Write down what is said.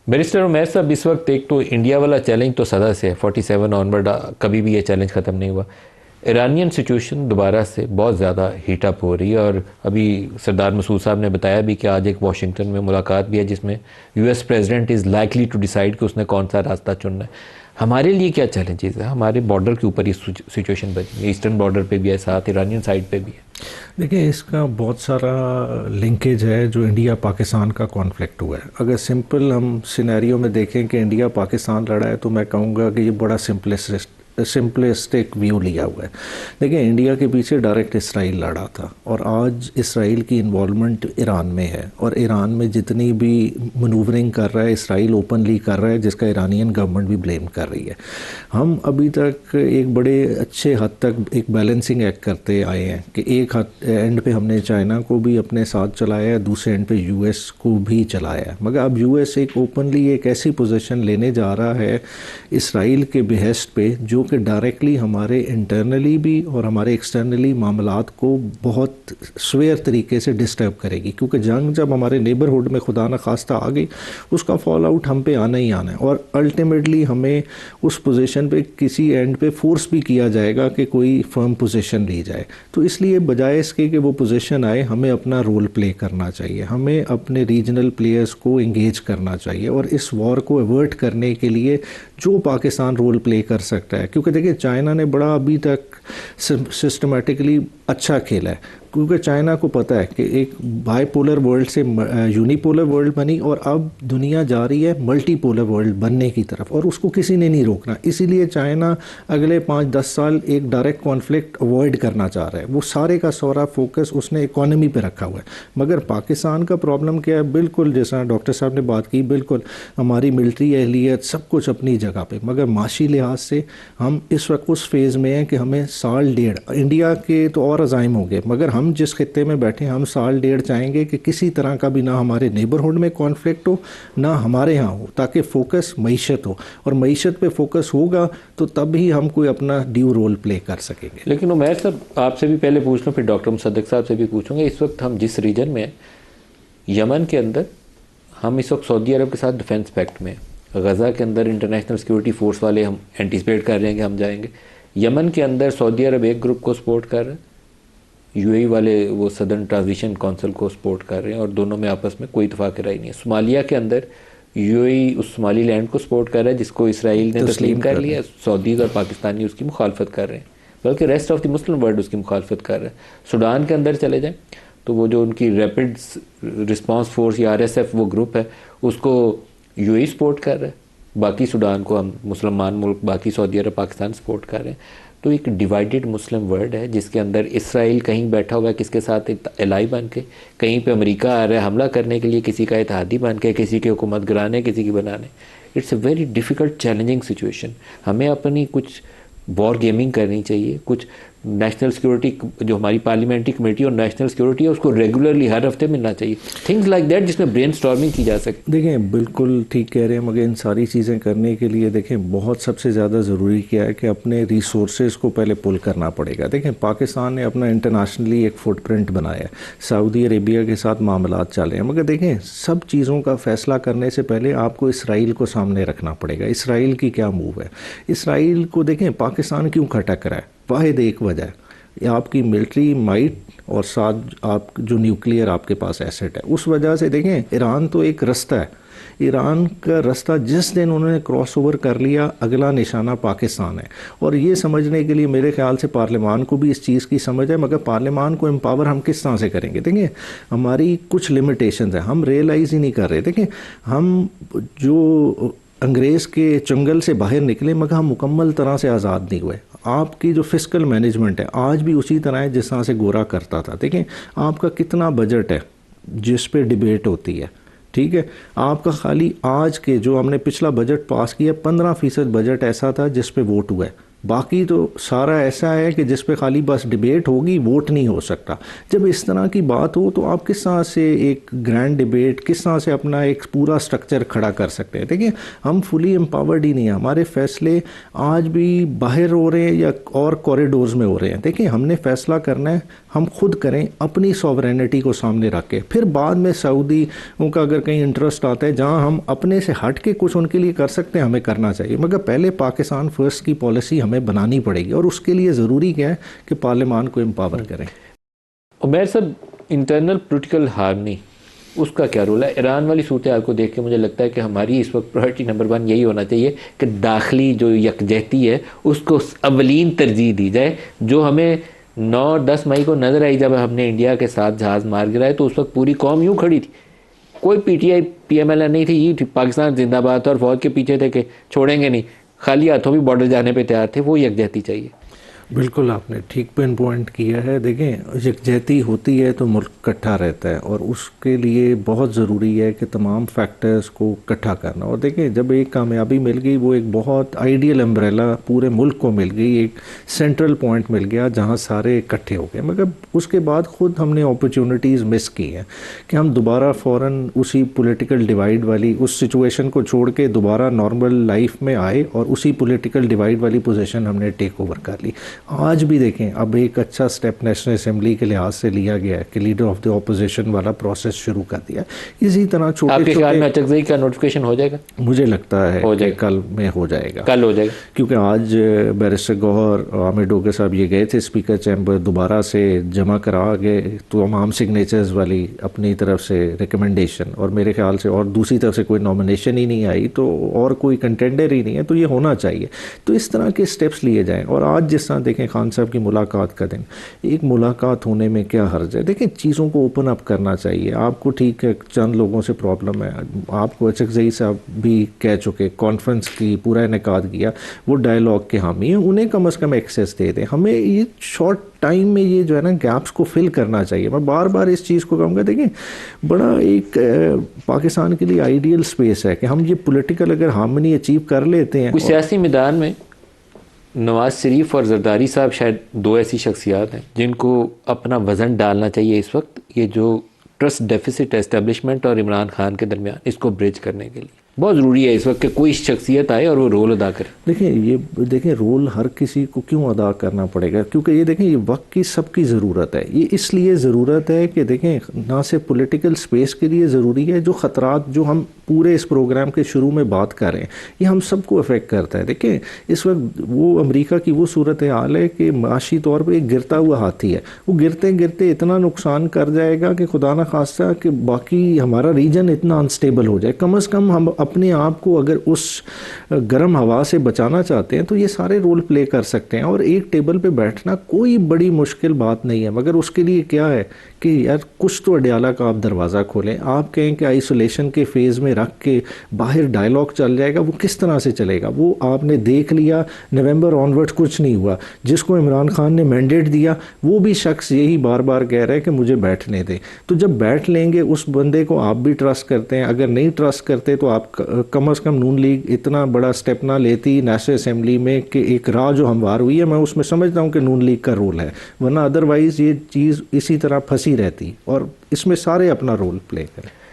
Barrister Umair صاحب، اس وقت ایک تو انڈیا والا چیلنج تو صدا سے ہے، 47 آنورڈ کبھی بھی یہ چیلنج ختم نہیں ہوا. ایرانین سچویشن دوبارہ سے بہت زیادہ ہیٹ اپ ہو رہی ہے، اور ابھی سردار مسعود صاحب نے بتایا بھی کہ آج ایک واشنگٹن میں ملاقات بھی ہے جس میں U S president is likely to decide کہ اس نے کون سا راستہ چننا ہے. ہمارے لیے کیا چیلنجز ہے؟ ہمارے بارڈر کے اوپر یہ سچویشن بنی ہے، ایسٹرن بارڈر پہ بھی ہے، ساتھ ایرانین سائڈ پہ بھی ہے. دیکھیں، اس کا بہت سارا لنکیج ہے جو انڈیا پاکستان کا کانفلکٹ ہوا ہے. اگر سمپل ہم سینیریو میں دیکھیں کہ انڈیا پاکستان لڑا ہے تو میں کہوں گا کہ یہ بڑا سمپلسٹک ویو لیا ہوا ہے. دیکھیں، انڈیا کے پیچھے ڈائریکٹ اسرائیل لڑا تھا، اور آج اسرائیل کی انوالومنٹ ایران میں ہے، اور ایران میں جتنی بھی منوورنگ کر رہا ہے اسرائیل اوپنلی کر رہا ہے، جس کا ایرانین گورنمنٹ بھی بلیم کر رہی ہے. ہم ابھی تک ایک بڑے اچھے حد تک ایک بیلنسنگ ایکٹ کرتے آئے ہیں کہ ایک اینڈ پہ ہم نے چائنا کو بھی اپنے ساتھ چلایا ہے، دوسرے اینڈ پہ یو ایس کو بھی چلایا ہے. مگر اب یو ایس ایک اوپنلی ایک ایسی پوزیشن لینے جا رہا ہے اسرائیل کے بہشت پہ، جو کہ ڈائریکٹلی ہمارے انٹرنلی بھی اور ہمارے ایکسٹرنلی معاملات کو بہت سویئر طریقے سے ڈسٹرب کرے گی. کیونکہ جنگ جب ہمارے نیبرہڈ میں خدا نخواستہ آ گئی، اس کا فال آؤٹ ہم پہ آنا ہی آنا ہے، اور الٹیمیٹلی ہمیں اس پوزیشن پہ کسی اینڈ پہ فورس بھی کیا جائے گا کہ کوئی فرم پوزیشن لی جائے. تو اس لیے بجائے اس کے کہ وہ پوزیشن آئے، ہمیں اپنا رول پلے کرنا چاہیے، ہمیں اپنے ریجنل پلیئرز کو انگیج کرنا چاہیے، اور اس وار کو ایورٹ کرنے کے لیے جو پاکستان رول پلے کر سکتا ہے. کیونکہ دیکھیں، چائنا نے بڑا ابھی تک سسٹمیٹکلی اچھا کھیلا ہے، کیونکہ چائنا کو پتہ ہے کہ ایک بائی پولر ورلڈ سے یونی پولر ورلڈ بنی، اور اب دنیا جا رہی ہے ملٹی پولر ورلڈ بننے کی طرف، اور اس کو کسی نے نہیں روکنا. اسی لیے چائنا اگلے 5-10 سال ایک ڈائریکٹ کانفلکٹ اوائڈ کرنا چاہ رہا ہے. وہ سارے کا سارا فوکس اس نے اکانومی پہ رکھا ہوا ہے. مگر پاکستان کا پرابلم کیا ہے؟ بالکل جیسا ڈاکٹر صاحب نے بات کی، بالکل ہماری ملٹری اہلیت سب کچھ اپنی جگہ پہ، مگر معاشی لحاظ سے ہم اس وقت اس فیز میں ہیں کہ ہمیں سال ڈیڑھ، انڈیا کے تو اور عزائم ہو گئے، مگر ہم جس خطے میں بیٹھے ہم سال ڈیڑھ چاہیں گے کہ کسی طرح کا بھی نہ ہمارے نیبرہڈ میں کانفلکٹ ہو، نہ ہمارے ہاں ہو، تاکہ فوکس معیشت ہو، اور معیشت پہ فوکس ہوگا تو تب ہی ہم کوئی اپنا ڈیو رول پلے کر سکیں گے. لیکن عمیر صاحب، آپ سے بھی پہلے پوچھ لوں، پھر ڈاکٹر مصدق صاحب سے بھی پوچھوں گا. اس وقت ہم جس ریجن میں ہیں، یمن کے اندر ہم اس وقت سعودی عرب کے ساتھ ڈیفنس پیکٹ میں ہیں. غزہ کے اندر انٹرنیشنل سیکورٹی فورس والے ہم اینٹیسپیٹ کر رہے ہیں کہ ہم جائیں گے. یمن کے اندر سعودی عرب ایک گروپ کو سپورٹ کر رہے ہیں، یو اے ای والے وہ صدرن ٹرانزیشن کونسل کو سپورٹ کر رہے ہیں، اور دونوں میں آپس میں کوئی اتفاق رائے نہیں ہے. صومالیہ کے اندر یو اے ای اس صومالی لینڈ کو سپورٹ کر رہا ہے جس کو اسرائیل نے تسلیم کر لیا. سعودیز اور پاکستانی اس کی مخالفت کر رہے ہیں، بلکہ rest of the Muslim world اس کی مخالفت کر رہا ہے. سوڈان کے اندر چلے جائیں تو وہ جو ان کی ریپڈ رسپانس فورس یا RSF وہ گروپ ہے، اس کو یو اے ای سپورٹ کر رہا ہے. باقی سوڈان کو ہم مسلمان ملک، باقی سعودی عرب، پاکستان سپورٹ کر رہے ہیں. تو ایک ڈیوائیڈڈ مسلم ورلڈ ہے جس کے اندر اسرائیل کہیں بیٹھا ہوا ہے کس کے ساتھ الائی بن کے، کہیں پہ امریکہ آ رہا ہے حملہ کرنے کے لیے کسی کا اتحادی بن کے، کسی کی حکومت گرانے، کسی کی بنانے. It's a very difficult challenging situation. ہمیں اپنی کچھ وار گیمنگ کرنی چاہیے، کچھ نیشنل سیکورٹی جو ہماری پارلیمنٹری کمیٹی اور نیشنل سیکورٹی ہے اس کو ریگولرلی ہر ہفتے ملنا چاہیے، تھنگز لائک دیٹ، جس میں برین سٹارمنگ کی جا سکے. دیکھیں، بالکل ٹھیک کہہ رہے ہیں، مگر ان ساری چیزیں کرنے کے لیے دیکھیں بہت سب سے زیادہ ضروری کیا ہے کہ اپنے ریسورسز کو پہلے پل کرنا پڑے گا. دیکھیں، پاکستان نے اپنا انٹرنیشنلی ایک فٹ پرنٹ بنایا ہے، سعودی عربیہ کے ساتھ معاملات چل رہے ہیں، مگر دیکھیں سب چیزوں کا فیصلہ کرنے سے پہلے آپ کو اسرائیل کو سامنے رکھنا پڑے گا. اسرائیل کی کیا موو ہے؟ اسرائیل کو دیکھیں پاکستان کیوں کھٹک رہا ہے؟ واحد ایک وجہ ہے، آپ کی ملٹری مائٹ اور ساتھ آپ جو نیوکلیئر آپ کے پاس ایسٹ ہے. اس وجہ سے دیکھیں ایران تو ایک رستہ ہے، ایران کا رستہ جس دن انہوں نے کراس اوور کر لیا اگلا نشانہ پاکستان ہے. اور یہ سمجھنے کے لیے میرے خیال سے پارلیمان کو بھی اس چیز کی سمجھ ہے، مگر پارلیمان کو امپاور ہم کس طرح سے کریں گے؟ دیکھیں ہماری کچھ لمیٹیشنز ہیں، ہم ریئلائز ہی نہیں کر رہے. دیکھیں ہم جو انگریز کے چنگل سے باہر نکلے مگر ہم مکمل طرح سے آزاد نہیں ہوئے. آپ کی جو فسکل مینجمنٹ ہے آج بھی اسی طرح ہے جس طرح سے گورا کرتا تھا. دیکھیں آپ کا کتنا بجٹ ہے جس پہ ڈیبیٹ ہوتی ہے، ٹھیک ہے، آپ کا خالی آج کے جو ہم نے پچھلا بجٹ پاس کیا 15% بجٹ ایسا تھا جس پہ ووٹ ہوا ہے. باقی تو سارا ایسا ہے کہ جس پہ خالی بس ڈیبیٹ ہوگی، ووٹ نہیں ہو سکتا. جب اس طرح کی بات ہو تو آپ کس طرح سے ایک گرینڈ ڈیبیٹ، کس طرح سے اپنا ایک پورا سٹرکچر کھڑا کر سکتے ہیں؟ دیکھیں ہم فلی امپاورڈ ہی نہیں ہیں، ہمارے فیصلے آج بھی باہر ہو رہے ہیں یا اور کوریڈورز میں ہو رہے ہیں. دیکھیں ہم نے فیصلہ کرنا ہے، ہم خود کریں اپنی سوورینٹی کو سامنے رکھ کے، پھر بعد میں سعودی ان کا اگر کہیں انٹرسٹ آتا ہے جہاں ہم اپنے سے ہٹ کے کچھ ان کے لیے کر سکتے ہیں ہمیں کرنا چاہیے، مگر پہلے پاکستان فرسٹ کی پالیسی ہمیں بنانی پڑے گی، اور اس کے لیے ضروری کیا ہے کہ پارلیمان کو امپاور کریں. عمیر صاحب، انٹرنل پولیٹیکل ہارمنی اس کا کیا رول ہے؟ ایران والی صورتحال کو دیکھ کے مجھے لگتا ہے کہ ہماری اس وقت پرائرٹی نمبر 1 یہی ہونا چاہیے کہ داخلی جو یکجہتی ہے اس کو اولین ترجیح دی جائے. جو ہمیں 9-10 مئی کو نظر آئی جب ہم نے انڈیا کے ساتھ جہاز مار گرایا تو اس وقت پوری قوم یوں کھڑی تھی، کوئی P T I P M L N نہیں تھی، یہ تھی پاکستان زندہ باد تھا، اور فوج کے پیچھے تھے کہ چھوڑیں گے نہیں، خالی ہاتھوں بھی بارڈر جانے پہ تیار تھے. وہ یکجہتی چاہیے. بالکل آپ نے ٹھیک پن پوائنٹ کیا ہے. دیکھیں یکجہتی ہوتی ہے تو ملک اکٹھا رہتا ہے، اور اس کے لیے بہت ضروری ہے کہ تمام فیکٹرز کو اکٹھا کرنا. اور دیکھیں جب ایک کامیابی مل گئی، وہ ایک بہت آئیڈیل امبریلا پورے ملک کو مل گئی، ایک سینٹرل پوائنٹ مل گیا جہاں سارے اکٹھے ہو گئے. مگر اس کے بعد خود ہم نے اپرچونٹیز مس کی ہیں کہ ہم دوبارہ فوراً اسی پولیٹیکل ڈیوائیڈ والی اس سچویشن کو چھوڑ کے دوبارہ نارمل لائف میں آئے، اور اسی پولیٹیکل ڈیوائیڈ والی پوزیشن ہم نے ٹیک اوور کر لی. آج بھی دیکھیں اب ایک اچھا سٹیپ نیشنل اسمبلی کے لحاظ سے لیا گیا ہے کہ لیڈر آف دی اپوزیشن والا پروسیس شروع کر دیا. اسی طرح آپ کے خیال میں اچکزئی کا نوٹیفیکیشن ہو جائے گا؟ مجھے لگتا ہے کہ کل میں ہو جائے گا. کل ہو جائے گا، کیونکہ آج بیرسٹر گوہر عامر ڈوگر صاحب یہ گئے تھے اسپیکر چیمبر، دوبارہ سے جمع کرا گئے تمام سگنیچرز والی اپنی طرف سے ریکمنڈیشن، اور میرے خیال سے اور دوسری طرف سے کوئی نامنیشن ہی نہیں آئی تو اور کوئی کنٹینڈر ہی نہیں ہے، تو یہ ہونا چاہیے. تو اس طرح کے سٹیپس لیے جائیں. اور آج جس طرح دیکھیں خان صاحب کی ملاقات کا دن، ایک ملاقات ہونے میں کیا حرج ہے؟ دیکھیں چیزوں کو اوپن اپ کرنا چاہیے. آپ کو ٹھیک ہے چند لوگوں سے پرابلم ہے، آپ کو اچکزئی صاحب بھی کہہ چکے، کانفرنس کی پورا انعقاد کیا، وہ ڈائلاگ کے حامی ہیں، انہیں کم از کم ایکسیس دے دیں. ہمیں یہ شارٹ ٹائم میں یہ جو ہے نا گیپس کو فل کرنا چاہیے. میں بار بار اس چیز کو کہوں گا، دیکھیں بڑا ایک پاکستان کے لیے آئیڈیل سپیس ہے کہ ہم یہ پولیٹیکل اگر ہارمنی اچیو کر لیتے ہیں. کچھ سیاسی میدان میں نواز شریف اور زرداری صاحب شاید 2 ایسی شخصیات ہیں جن کو اپنا وزن ڈالنا چاہیے اس وقت، یہ جو ٹرسٹ ڈیفیسٹ ہے اسٹیبلشمنٹ اور عمران خان کے درمیان، اس کو بریج کرنے کے لیے بہت ضروری ہے اس وقت کہ کوئی شخصیت آئے اور وہ رول ادا کرے. دیکھیں رول ہر کسی کو کیوں ادا کرنا پڑے گا؟ کیونکہ یہ دیکھیں یہ وقت کی سب کی ضرورت ہے. یہ اس لیے ضرورت ہے کہ دیکھیں نہ صرف پولیٹیکل سپیس کے لیے ضروری ہے، جو خطرات جو ہم پورے اس پروگرام کے شروع میں بات کر رہے ہیں یہ ہم سب کو افیکٹ کرتا ہے. دیکھیں اس وقت وہ امریکہ کی وہ صورتحال ہے کہ معاشی طور پہ ایک گرتا ہوا ہاتھی ہے، وہ گرتے گرتے اتنا نقصان کر جائے گا کہ خدا نہ خواستہ کہ باقی ہمارا ریجن اتنا انسٹیبل ہو جائے. کم از کم ہم اپنے آپ کو اگر اس گرم ہوا سے بچانا چاہتے ہیں تو یہ سارے رول پلے کر سکتے ہیں. اور ایک ٹیبل پہ بیٹھنا کوئی بڑی مشکل بات نہیں ہے، مگر اس کے لیے کیا ہے کہ یار کچھ تو اڈیالہ کا آپ دروازہ کھولیں. آپ کہیں کہ آئسولیشن کے فیز میں رکھ کے باہر ڈائلاگ چل جائے گا، وہ کس طرح سے چلے گا؟ وہ آپ نے دیکھ لیا نومبر آنورڈ کچھ نہیں ہوا. جس کو عمران خان نے مینڈیٹ دیا وہ بھی شخص یہی بار بار کہہ رہا ہے کہ مجھے بیٹھنے دیں. تو جب بیٹھ لیں گے اس بندے کو آپ بھی ٹرسٹ کرتے ہیں، اگر نہیں ٹرسٹ کرتے تو آپ کم از کم نون لیگ اتنا بڑا سٹیپ نہ لیتی نیشنل اسمبلی میں کہ ایک راہ جو ہموار ہوئی ہے. میں اس میں سمجھتا ہوں کہ نون لیگ کا رول ہے، ورنہ ادروائز یہ چیز اسی طرح پھنسی رہتی اور اس میں سارے اپنا رول پلے کریں.